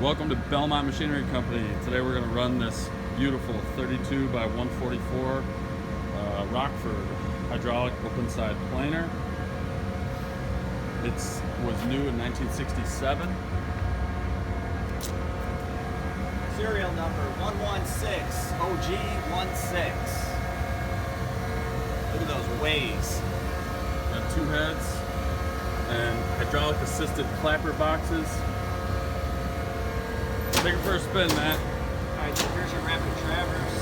Welcome to Belmont Machinery Company. Today we're going to run this beautiful 32 by 144 Rockford hydraulic open side planer. It was new in 1967. Serial number 116 OG16. Look at those ways. Got two heads and hydraulic assisted clapper boxes. Take it for a spin, Matt. Alright, so here's your rapid traverse.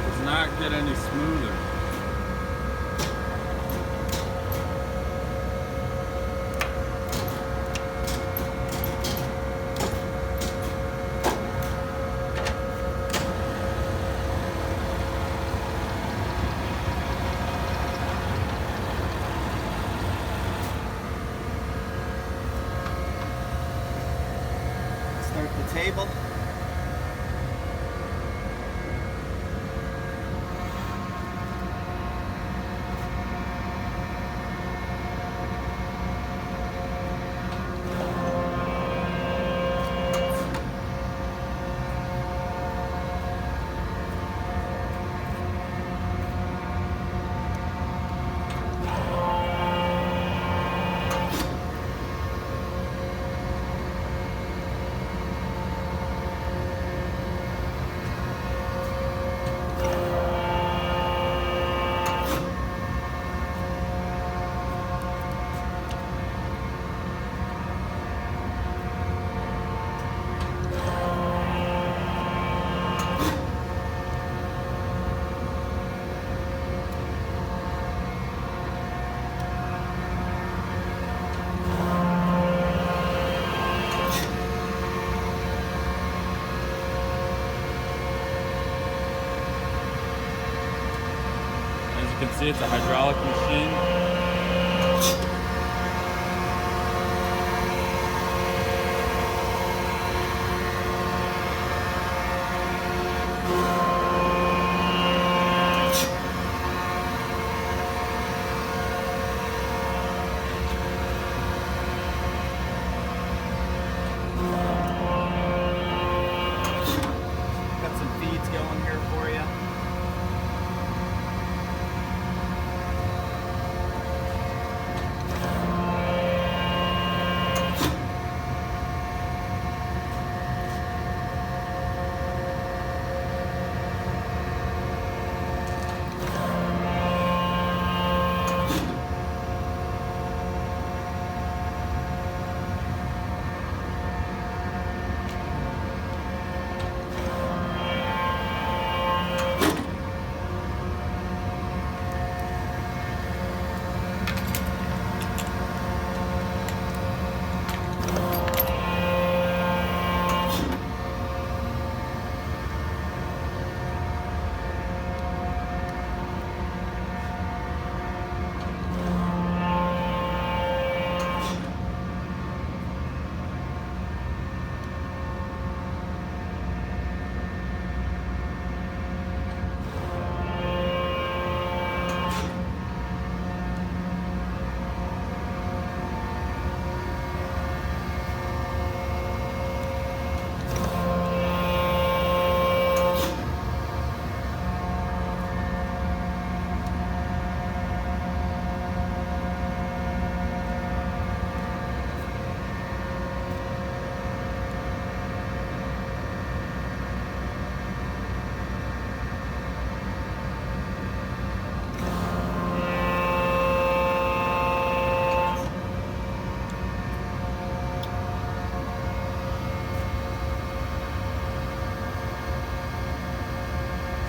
Does not get any smoother. Start the table. As you can see, it's a hydraulic machine. Got some feeds going here for you.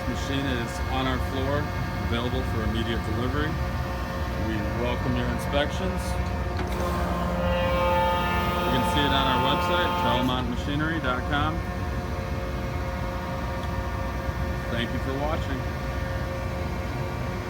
Machine is on our floor, available for immediate delivery. We welcome your inspections. You can see it on our website, belmontmachinery.com. Thank you for watching.